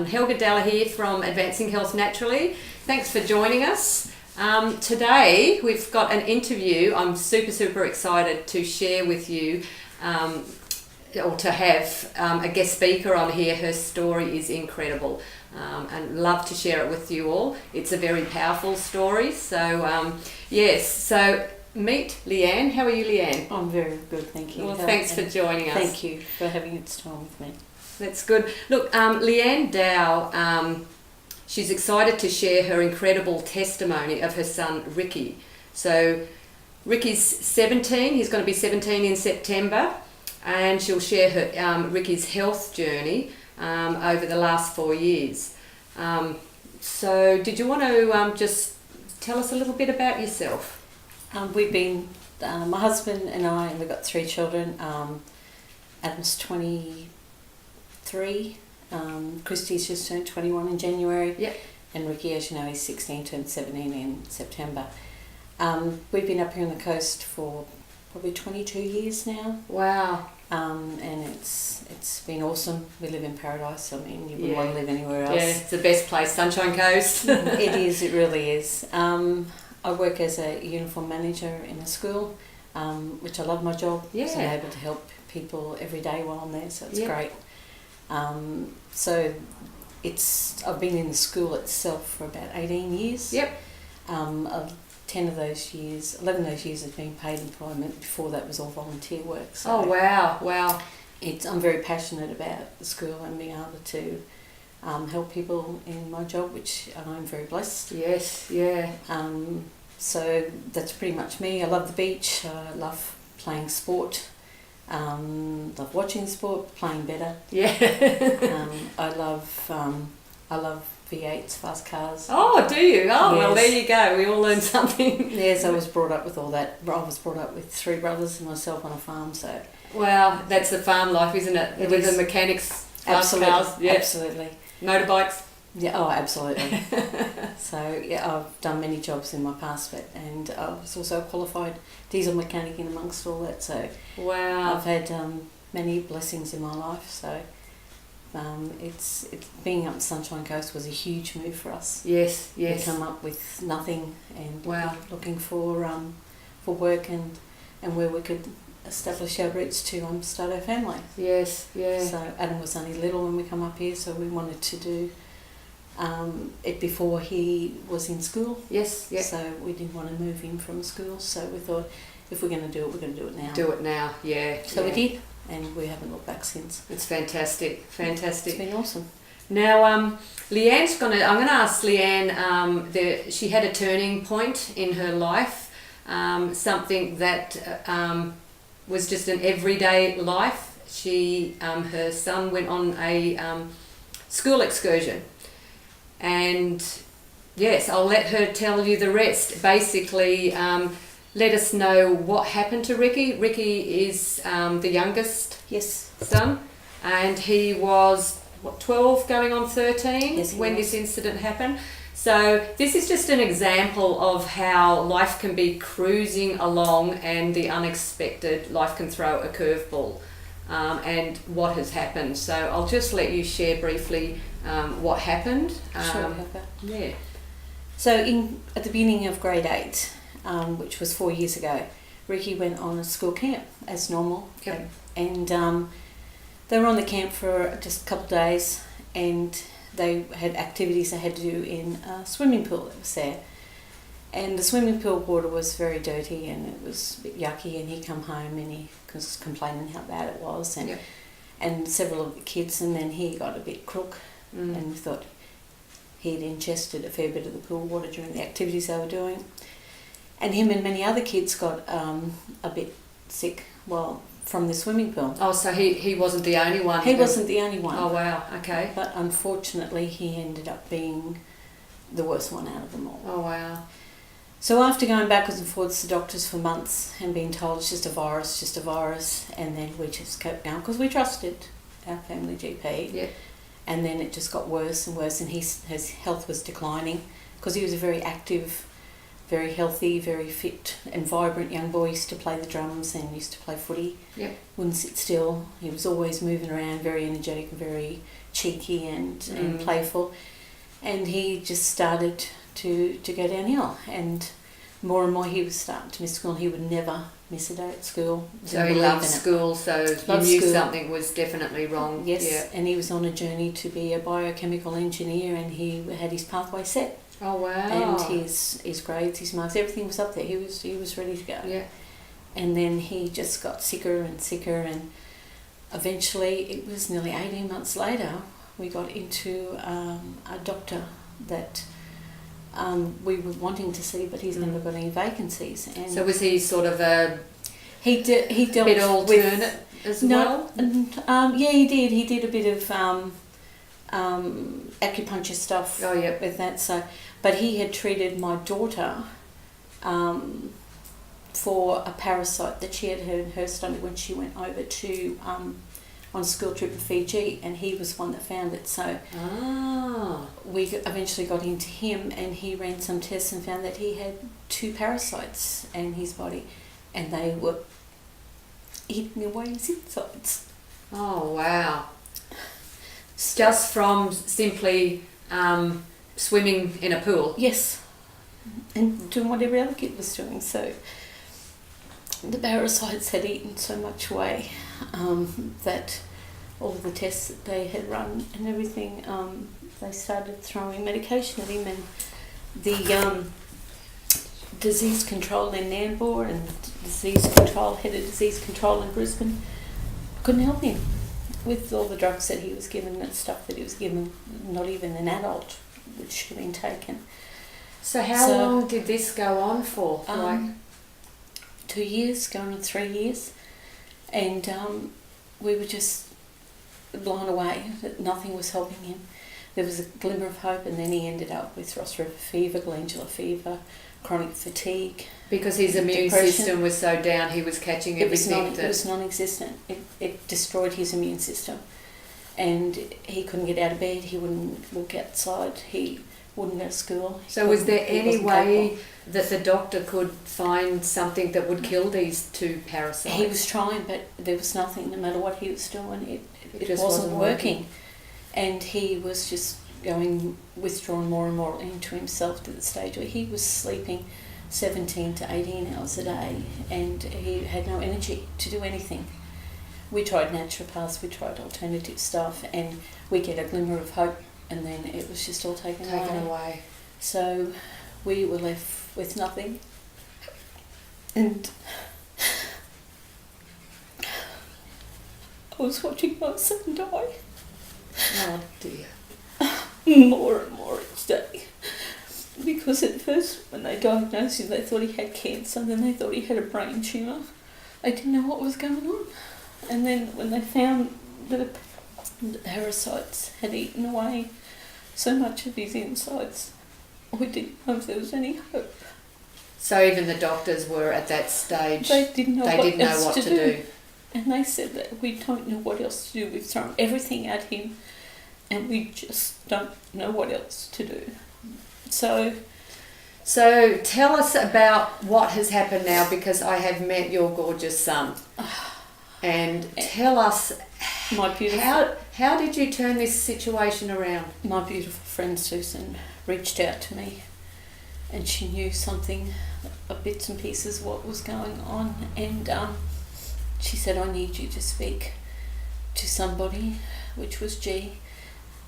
Helga Dalla here from Advancing Health Naturally. Thanks for joining us. Today we've got an interview I'm super excited to share with you, or to have a guest speaker on here. Her story is incredible, and love to share it with you all. It's a very powerful story. So so meet Leanne. How are you, Leanne? I'm very good, thank you. Well, thanks for joining us. Thank you for having this time with me. That's good. Look, Leanne Dowe, she's excited to share her incredible testimony of her son Ricky. So Ricky's 17, he's going to be 17 in September, and she'll share her Ricky's health journey over the last 4 years. So did you want to just tell us a little bit about yourself? We've been, my husband and I, and we've got 3 children. Adam's 23, Christy's just turned 21 in January, Yep. and Ricky, as you know, is 16, turned 17 in September. We've been up here on the coast for probably 22 years now. Wow. And it's been awesome. We live in paradise. I mean, you wouldn't want to live anywhere else. Yeah, it's the best place, Sunshine Coast. It is, it really is. I work as a uniform manager in a school, which I love my job. Yeah. So I'm able to help people every day while I'm there, so it's Yep. great. So I've been in the school itself for about 18 years. Yep. 11 of those years have been paid employment. Before that was all volunteer work. So Oh, wow. I'm very passionate about the school and being able to help people in my job, which I'm very blessed. Yes, yeah. So that's pretty much me. I love the beach. I love playing sport. Love watching sport, playing better. Yeah. I love V8s, fast cars. Oh, do you? Oh, well, Yes. there you go. We all learned something. Yes, I was brought up with all that. I was brought up with 3 brothers and myself on a farm, so Wow, that's the farm life, isn't it? It With is. the mechanics, fast absolutely, cars, yeah. absolutely. Motorbikes. Yeah, oh, absolutely. So yeah, I've done many jobs in my past, and I was also a qualified diesel mechanic in amongst all that. So Wow. I've had many blessings in my life. So it's being up the Sunshine Coast was a huge move for us. Yes. We come up with nothing and Wow. looking for work and where we could establish our roots to start our family. Yes, yeah. So Adam was only little when we come up here, so we wanted to do it before he was in school. Yes, yeah. So we didn't want to move him from school, so we thought if we're going to do it, we're going to do it now. Do it now, yeah. So yeah. we did, and we haven't looked back since. It's fantastic. It's been awesome. Now, I'm going to ask Leanne, she had a turning point in her life, something that was just an everyday life. Her son went on a school excursion, and yes, I'll let her tell you the rest. Basically, let us know what happened to Ricky. Ricky is the youngest Yes. son, and he was 12 going on 13 Yes, he when was. this incident happened. So this is just an example of how life can be cruising along, and the unexpected, life can throw a curveball, and what has happened. So I'll just let you share briefly what happened. Sure, Helga. Yeah. So at the beginning of grade 8, which was 4 years ago, Ricky went on a school camp as normal. Yep. And they were on the camp for just a couple of days, and they had activities they had to do in a swimming pool that was there. And the swimming pool water was very dirty and it was a bit yucky, and he come home and he was complaining how bad it was, and Yep. and several of the kids, and then he got a bit crook and thought he'd ingested a fair bit of the pool water during the activities they were doing. And him and many other kids got a bit sick from the swimming pool. Oh, so he wasn't the only one. He wasn't the only one. Oh, wow. Okay. But unfortunately, he ended up being the worst one out of them all. Oh, wow. So after going backwards and forwards to doctors for months and being told it's just a virus, and then we just kept going because we trusted our family GP. Yeah. And then it just got worse and worse, and his health was declining because he was a very active very healthy, very fit and vibrant young boy. He used to play the drums and used to play footy. Yep. Wouldn't sit still. He was always moving around, very energetic, very cheeky and playful. And he just started to go downhill, and more he was starting to miss school. He would never miss a day at school. So he loved school, so you knew something was definitely wrong. Yes, yeah. And he was on a journey to be a biochemical engineer, and he had his pathway set. Oh wow! And his grades, his marks, everything was up there. He was ready to go. Yeah. And then he just got sicker and sicker, and eventually, it was nearly 18 months later, we got into a doctor that we were wanting to see, but he's never got any vacancies. And so was he sort of a he dealt bit alternate as well? Yeah, he did. He did a bit of acupuncture stuff. Oh, yep. With that. So, but he had treated my daughter for a parasite that she had in her stomach when she went over to on a school trip to Fiji, and he was one that found it. So we eventually got into him, and he ran some tests and found that he had 2 parasites in his body, and they were eating away his insides. Oh wow! Just from simply swimming in a pool. Yes, and doing what every other kid was doing. So the parasites had eaten so much away that all the tests that they had run and everything, they started throwing medication at him, and the disease control in Nambour and head of disease control in Brisbane couldn't help him with all the drugs that he was given and stuff that he was given, not even an adult, which should have been taken. So how long did this go on for? 2 years, going on 3 years, and we were just blown away that nothing was helping him. There was a glimmer of hope, and then he ended up with Ross River fever, glandular fever, chronic fatigue. Because his immune system was so down, he was catching everything. It was non-existent. It destroyed his immune system, and he couldn't get out of bed. He wouldn't walk outside. He wouldn't go to school. So was there any way that the doctor could find something that would kill these 2 parasites? He was trying, but there was nothing. No matter what he was doing, it just wasn't working. And he was just withdrawing more and more into himself to the stage where he was sleeping 17 to 18 hours a day, and he had no energy to do anything. We tried naturopaths, we tried alternative stuff, and we get a glimmer of hope, and then it was just all taken away. So we were left with nothing, and I was watching my son die. Oh dear. More and more each day. Because at first, when they diagnosed him, they thought he had cancer, and then they thought he had a brain tumour. They didn't know what was going on. And then when they found that the parasites had eaten away so much of his insides, we didn't know if there was any hope. So even the doctors were at that stage. They didn't know what to do. do. And they said that we don't know what else to do. We've thrown everything at him, and we just don't know what else to do. So tell us about what has happened now, because I have met your gorgeous son. And tell us, my beautiful, how did you turn this situation around? My beautiful friend Susan reached out to me, and she knew something, bits and pieces of what was going on, and she said, I need you to speak to somebody, which was G,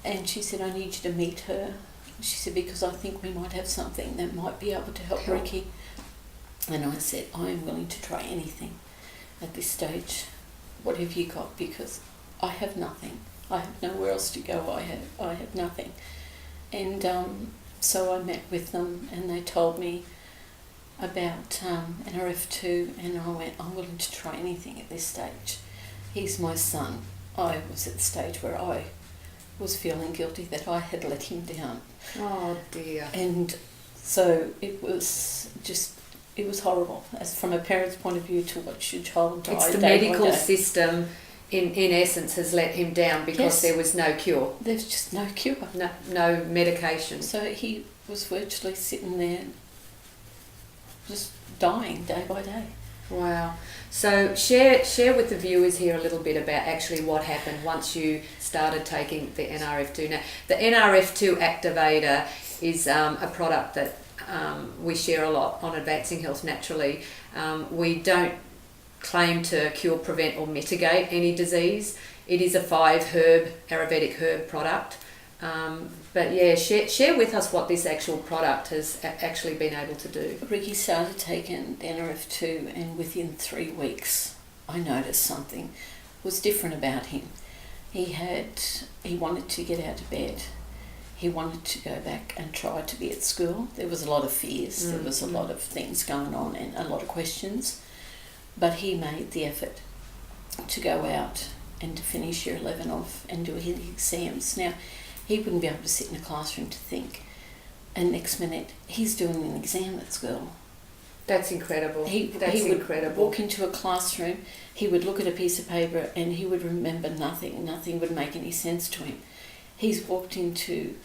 and she said, I need you to meet her. She said, because I think we might have something that might be able to help Ricky. And I said, I am willing to try anything at this stage. What have you got? Because I have nothing. I have nowhere else to go. I have nothing. And so I met with them, and they told me about NRF2, and I went, I'm willing to try anything at this stage. He's my son. I was at the stage where I was feeling guilty that I had let him down. Oh dear. And so it was horrible, as from a parent's point of view, to watch your child die. It's the medical system in essence has let him down, because there was no cure. There's just no cure. No medication. So he was virtually sitting there just dying day by day. Wow. So share with the viewers here a little bit about actually what happened once you started taking the NRF2. Now, the NRF2 Activator is a product that we share a lot on Advancing Health Naturally. We don't claim to cure, prevent or mitigate any disease. It is a 5-herb, Ayurvedic herb product. But yeah, share with us what this actual product has actually been able to do. Ricky started taking NRF2 and within 3 weeks I noticed something was different about him. He wanted to get out of bed. He wanted to go back and try to be at school. There was a lot of fears, there was a lot of things going on and a lot of questions. But he made the effort to go out and to finish year 11 off and do his exams. Now, he wouldn't be able to sit in a classroom to think. And next minute, he's doing an exam at school. That's incredible. He would walk into a classroom, he would look at a piece of paper and he would remember nothing. Nothing would make any sense to him. He's walked into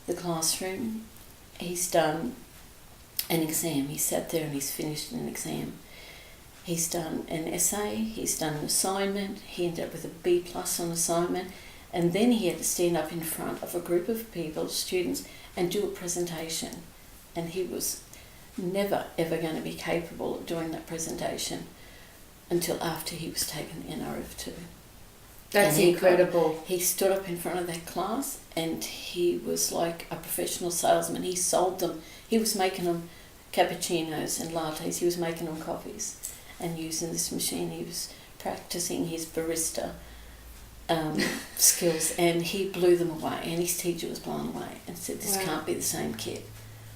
the classroom, he's done an exam. He sat there and he's finished an exam. He's done an essay, he's done an assignment, he ended up with a B+ on assignment, and then he had to stand up in front of a group of people, students, and do a presentation. And he was never ever going to be capable of doing that presentation until after he was taken NRF2. That's incredible. He stood up in front of that class and he was like a professional salesman. He sold them. He was making them cappuccinos and lattes. He was making them coffees. And using this machine, he was practicing his barista skills, and he blew them away. And his teacher was blown away and said, "This can't be the same kid."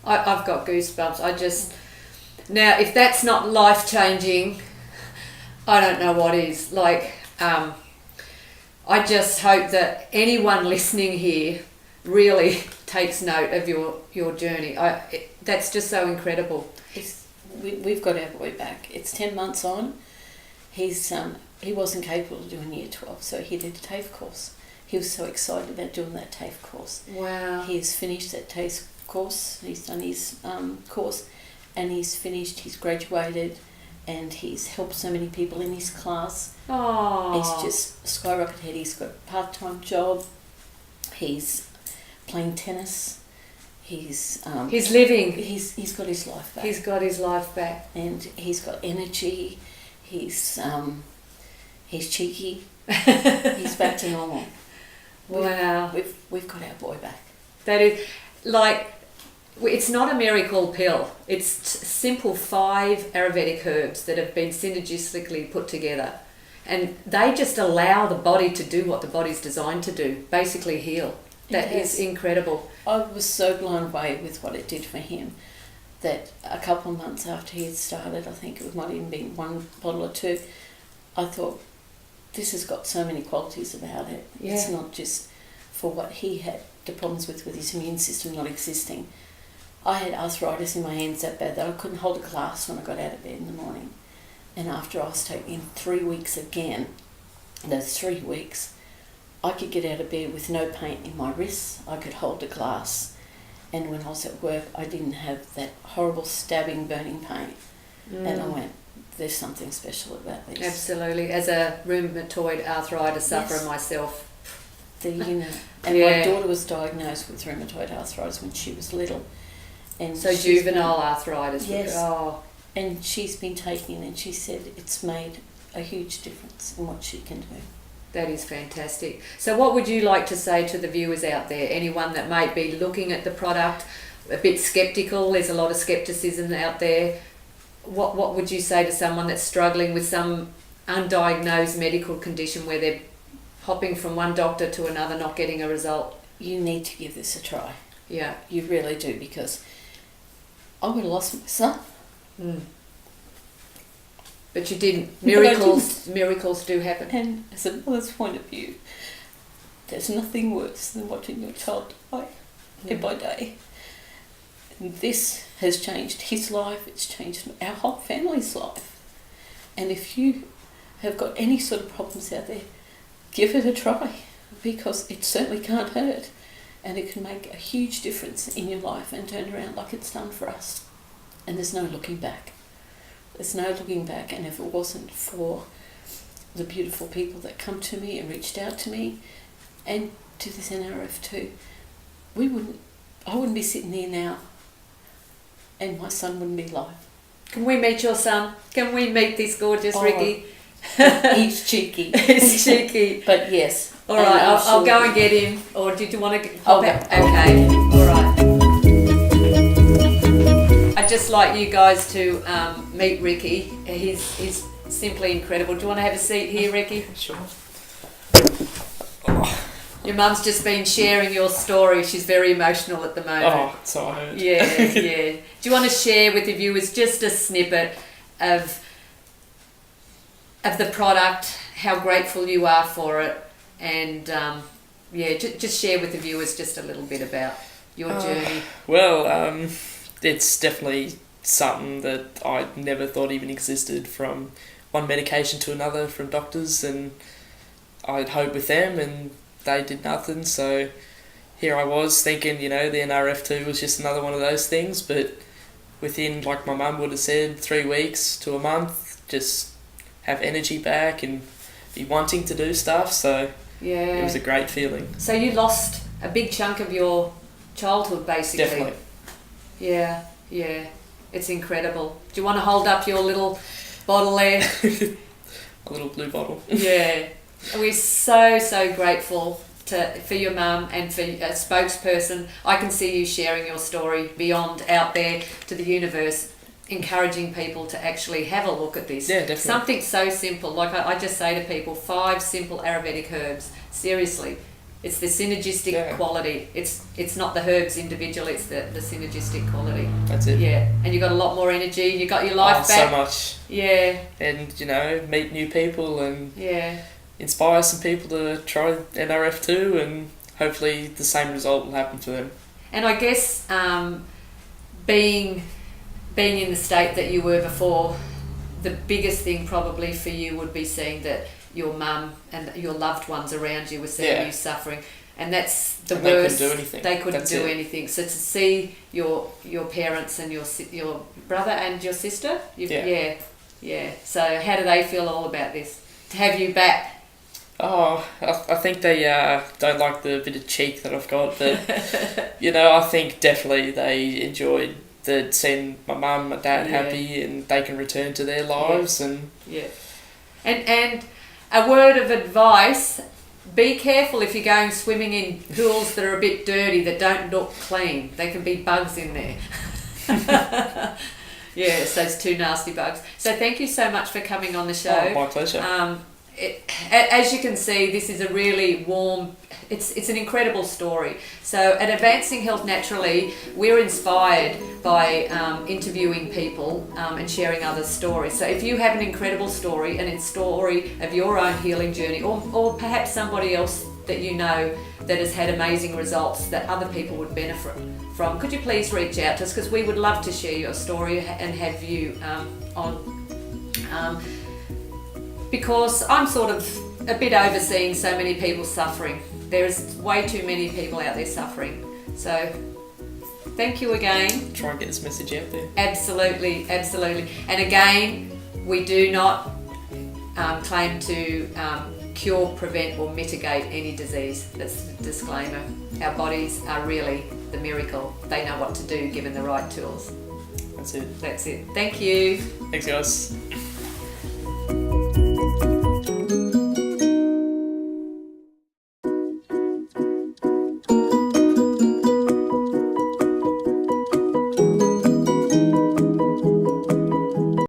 I've got goosebumps. Now, if that's not life changing, I don't know what is. Like, I just hope that anyone listening here really takes note of your journey. That's just so incredible. We've got our boy back. It's 10 months on. He wasn't capable of doing year 12, so he did a TAFE course. He was so excited about doing that TAFE course. Wow. He has finished that TAFE course. He's done his course and he's finished, he's graduated, and he's helped so many people in his class. Oh. He's just skyrocketed ahead. He's got a part-time job. He's playing tennis. He's living. He's got his life back. He's got his life back. And he's got energy. He's cheeky. He's back to normal. Wow. We've got our boy back. That is, like, it's not a miracle pill. It's simple 5 Ayurvedic herbs that have been synergistically put together. And they just allow the body to do what the body's designed to do, basically heal. That is incredible. I was so blown away with what it did for him that a couple of months after he had started, I think it might even be 1 bottle or 2, I thought, this has got so many qualities about it. Yeah. It's not just for what he had the problems with his immune system not existing. I had arthritis in my hands that bad that I couldn't hold a glass when I got out of bed in the morning. And after I was taking 3 weeks again, those 3 weeks, I could get out of bed with no pain in my wrists. I could hold a glass. And when I was at work, I didn't have that horrible stabbing, burning pain. And I went, there's something special about this. Absolutely. As a rheumatoid arthritis sufferer myself. And my daughter was diagnosed with rheumatoid arthritis when she was little. And so juvenile arthritis. Yes. Oh. And she's been taking it and she said it's made a huge difference in what she can do. That is fantastic. So what would you like to say to the viewers out there? Anyone that might be looking at the product, a bit sceptical, there's a lot of skepticism out there. What would you say to someone that's struggling with some undiagnosed medical condition where they're hopping from one doctor to another, not getting a result? You need to give this a try. Yeah. You really do, because I would have lost my son. But you didn't. Miracles do happen. And as a mother's point of view, there's nothing worse than watching your child die day by day. And this has changed his life, it's changed our whole family's life. And if you have got any sort of problems out there, give it a try, because it certainly can't hurt. And it can make a huge difference in your life and turn around like it's done for us. And there's no looking back. There's no looking back. And if it wasn't for the beautiful people that come to me and reached out to me and to this NRF2, I wouldn't be sitting here now, and my son wouldn't be alive. Can we meet your son? Can we meet this gorgeous Ricky? He's cheeky. He's cheeky. But yes. All right, I'll go and get him. Or did you want to pop Okay. out? Okay. All right. I'd just like you guys to meet Ricky. He's simply incredible. Do you want to have a seat here, Ricky? Sure. Your mum's just been sharing your story. She's very emotional at the moment. Oh, so I heard. Yeah, yeah. Do you want to share with the viewers just a snippet of the product, how grateful you are for it, and just share with the viewers just a little bit about your journey? Well, it's definitely something that I never thought even existed, from one medication to another from doctors, and I'd hope with them and they did nothing. So here I was thinking, the NRF2 was just another one of those things, but within, like my mum would have said, 3 weeks to a month, just have energy back and be wanting to do stuff. So yeah, it was a great feeling. So you lost a big chunk of your childhood, basically. Definitely. Yeah, yeah. It's incredible. Do you want to hold up your little bottle there? A little blue bottle. Yeah. We're so grateful for your mum and for a spokesperson. I can see you sharing your story beyond out there to the universe, encouraging people to actually have a look at this. Yeah, definitely. Something so simple. Like I just say to people, 5 simple Ayurvedic herbs. Seriously. It's the synergistic quality. It's not the herbs individually, it's the synergistic quality. That's it. Yeah. And you got a lot more energy, you got your life back. So much. Yeah. And, meet new people and yeah, inspire some people to try NRF2, and hopefully the same result will happen for them. and I guess being in the state that you were before, the biggest thing probably for you would be seeing that your mum and your loved ones around you were seeing you suffering, and that's the worst. They couldn't do anything. They couldn't do anything. So to see your parents and your brother and your sister, yeah. So how do they feel all about this? To have you back? Oh, I think they don't like the bit of cheek that I've got, but I think definitely they enjoyed seeing my mum and dad happy, and they can return to their lives. And a word of advice: be careful if you're going swimming in pools that are a bit dirty, that don't look clean. There can be bugs in there. Yes, those 2 nasty bugs. So thank you so much for coming on the show. Oh, my pleasure. As you can see, this is a really warm, it's an incredible story. So at Advancing Health Naturally, we're inspired by interviewing people and sharing other stories. So if you have an incredible story, and a story of your own healing journey, or perhaps somebody else that you know that has had amazing results that other people would benefit from, could you please reach out to us, because we would love to share your story and have you on. Because I'm sort of a bit overseeing so many people suffering. There's way too many people out there suffering. So thank you again. Try and get this message out there. Absolutely, absolutely. And again, we do not claim to cure, prevent or mitigate any disease. That's the disclaimer. Our bodies are really the miracle. They know what to do given the right tools. That's it. That's it. Thank you. Thanks, guys.